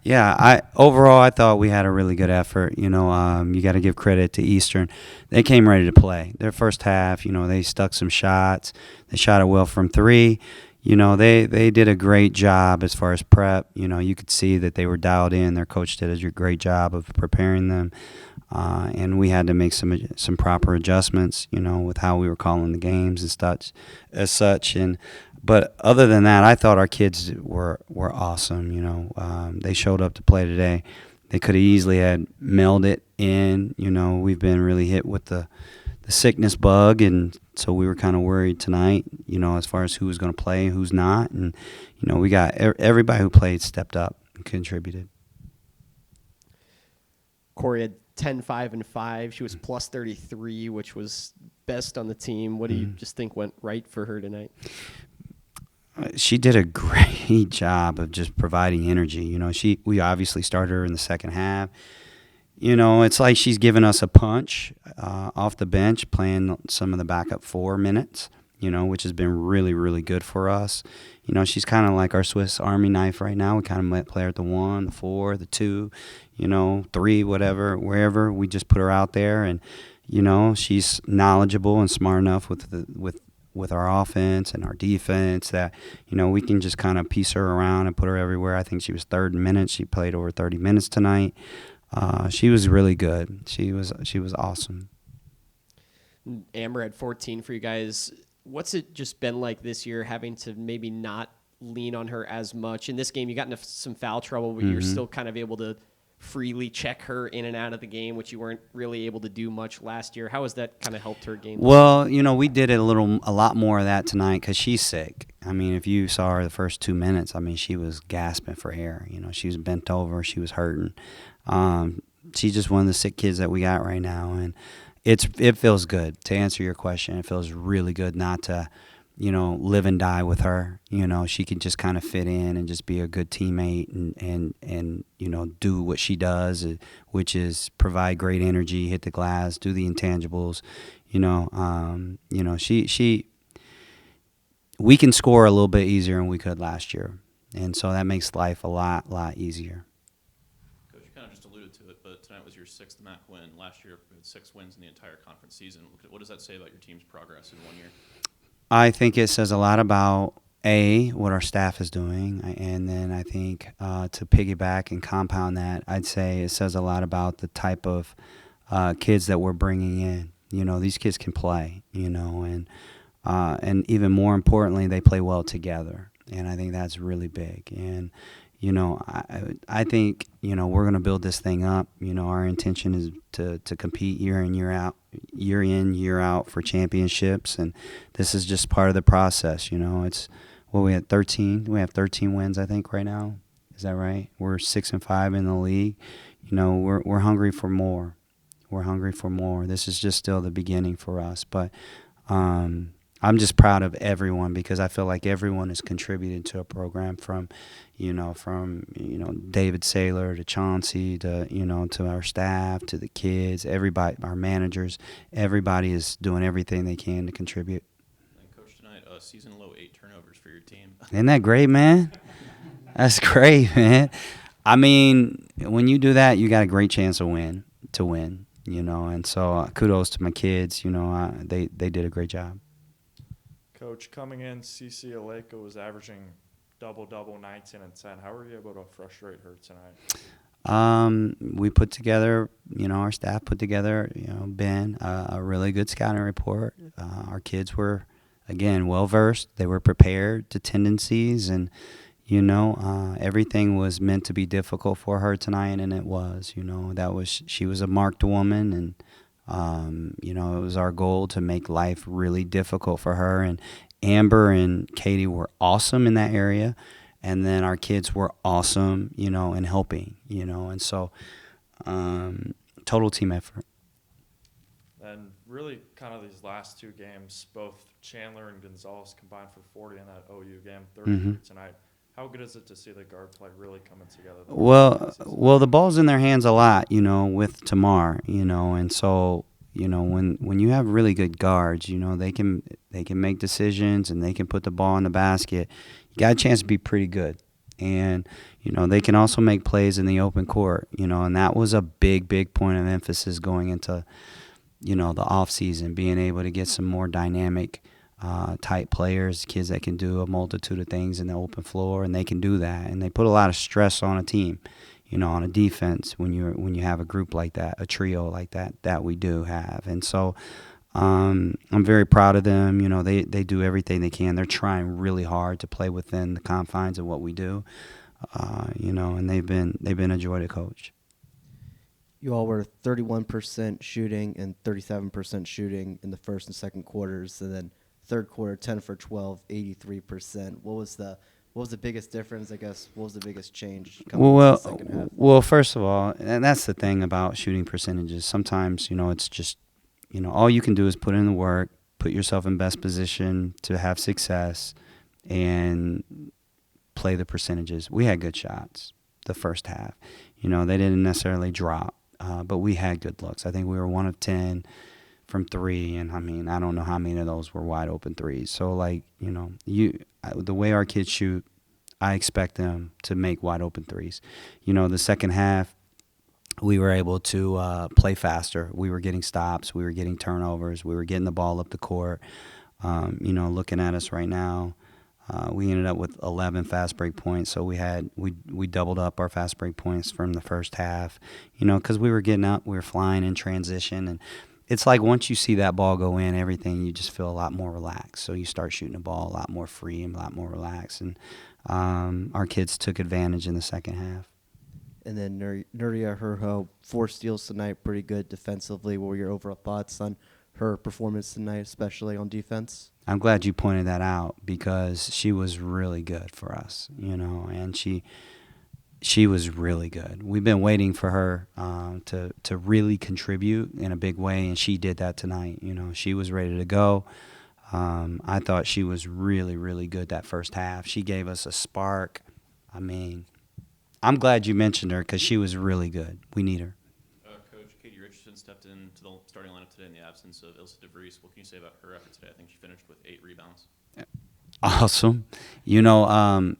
Overall I thought we had a really good effort. You got to give credit to Eastern. They came ready to play. Their first half, they stuck some shots. They shot it well from three. They did a great job as far as prep. You could see that they were dialed in. Their coach did a great job of preparing them. And we had to make some proper adjustments, with how we were calling the games and such. But other than that, I thought our kids were awesome. They showed up to play today. They could have easily had mailed it in. We've been really hit with the sickness bug, and so we were kind of worried tonight, as far as who was going to play and who's not. And, we got everybody who played stepped up and contributed. Corey had 10, 5, and 5. She was plus 33, which was best on the team. What do you just think went right for her tonight? She did a great job of just providing energy. We obviously started her in the second half. It's like she's giving us a punch off the bench, playing some of the backup 4 minutes, which has been really, really good for us. She's kind of like our Swiss Army knife right now. We kind of play her at the 1, the 4, the 2, 3, whatever, wherever. We just put her out there, and, she's knowledgeable and smart enough with our offense and our defense that, we can just kind of piece her around and put her everywhere. I think she was third in minutes. She played over 30 minutes tonight. She was really good. She was awesome. Amber had 14 for you guys. What's it just been like this year, having to maybe not lean on her as much? In this game, you got into some foul trouble, but you're still kind of able to freely check her in and out of the game, which you weren't really able to do much last year. How has that kind of helped her game? Well, we did it a lot more of that tonight because she's sick. I mean, if you saw her the first 2 minutes, she was gasping for air. She was bent over. She was hurting. She's just one of the sick kids that we got right now, and it feels good. To answer your question, it feels really good not to, live and die with her. She can just kind of fit in and just be a good teammate and do what she does, which is provide great energy, hit the glass, do the intangibles. We can score a little bit easier than we could last year, and so that makes life a lot easier. Tonight was your 6th MAC win. Last year, you had 6 wins in the entire conference season. What does that say about your team's progress in 1 year? I think it says a lot about, what our staff is doing. And then I think to piggyback and compound that, I'd say it says a lot about the type of kids that we're bringing in. These kids can play, and even more importantly, they play well together. And I think that's really big. And I think, we're going to build this thing up. Our intention is to compete year in, year out for championships. And this is just part of the process. It's, we had 13. We have 13 wins, I think, right now. Is that right? We're 6-5 in the league. We're hungry for more. We're hungry for more. This is just still the beginning for us. But, I'm just proud of everyone because I feel like everyone has contributed to a program from David Saylor to Chauncey to our staff, to the kids, everybody, our managers. Everybody is doing everything they can to contribute. And Coach, tonight, season low 8 turnovers for your team. Isn't that great, man? That's great, man. When you do that, you got a great chance to win. And so kudos to my kids. They did a great job. Coach, coming in, CC Aleko was averaging double-double, 19 and 10. How were you able to frustrate her tonight? We put together, our staff put together, Ben, a really good scouting report. Our kids were, again, well-versed. They were prepared to tendencies, and, everything was meant to be difficult for her tonight, and it was. She was a marked woman, and it was our goal to make life really difficult for her. And Amber and Katie were awesome in that area. And then our kids were awesome, in helping, And so total team effort. And really kind of these last 2 games, both Chandler and Gonzalez combined for 40 in that OU game, 33 tonight. How good is it to see the guard play really coming together? Well, the ball's in their hands a lot, with Tamar, and so, when you have really good guards, they can make decisions and they can put the ball in the basket. You got a chance to be pretty good. And, they can also make plays in the open court, and that was a big, big point of emphasis going into, the off season, being able to get some more dynamic type players, kids that can do a multitude of things in the open floor, and they can do that. And they put a lot of stress on a team, on a defense when you have a group like that, a trio like that we do have. And so I'm very proud of them. They do everything they can. They're trying really hard to play within the confines of what we do, and they've been a joy to coach. You all were 31% shooting and 37% shooting in the first and second quarters, and then third quarter 10 for 12, 83%. What was the biggest difference, I guess? What was the biggest change coming into the second half? Well, first of all, and that's the thing about shooting percentages. Sometimes, it's just, all you can do is put in the work, put yourself in best position to have success, and play the percentages. We had good shots the first half. They didn't necessarily drop, but we had good looks. I think we were 1 of 10 from 3, and I don't know how many of those were wide open threes. So the way our kids shoot, I expect them to make wide open threes. The second half, we were able to play faster. We were getting stops. We were getting turnovers. We were getting the ball up the court. Looking at us right now, we ended up with 11 fast break points. So we doubled up our fast break points from the first half. Because we were getting up, we were flying in transition, and it's like once you see that ball go in, everything, you just feel a lot more relaxed. So you start shooting the ball a lot more free and a lot more relaxed. And our kids took advantage in the second half. And then Nuria Herho, 4 steals tonight, pretty good defensively. What were your overall thoughts on her performance tonight, especially on defense? I'm glad you pointed that out because she was really good for us, and she was really good. We've been waiting for her to really contribute in a big way, and she did that tonight. She was ready to go. I thought she was really, really good that first half. She gave us a spark. I'm glad you mentioned her because she was really good. We need her. Coach, Katie Richardson stepped into the starting lineup today in the absence of Ilse DeVries. What can you say about her effort today? I think she finished with 8 rebounds. Awesome. I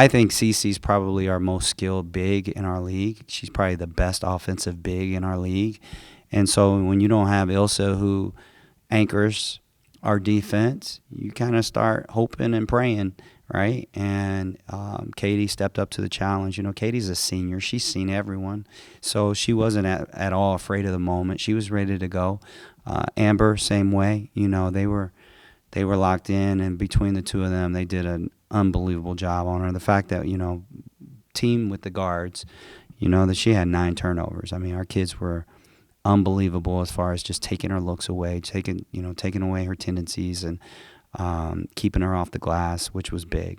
think Cece's probably our most skilled big in our league. She's probably the best offensive big in our league. And so when you don't have Ilse who anchors our defense, you kind of start hoping and praying, right? And Katie stepped up to the challenge. Katie's a senior. She's seen everyone. So she wasn't at all afraid of the moment. She was ready to go. Amber, same way. They were locked in, and between the two of them, they did an unbelievable job on her. The fact that, team with the guards, that she had 9 turnovers. Our kids were unbelievable as far as just taking her looks away, taking away her tendencies and keeping her off the glass, which was big.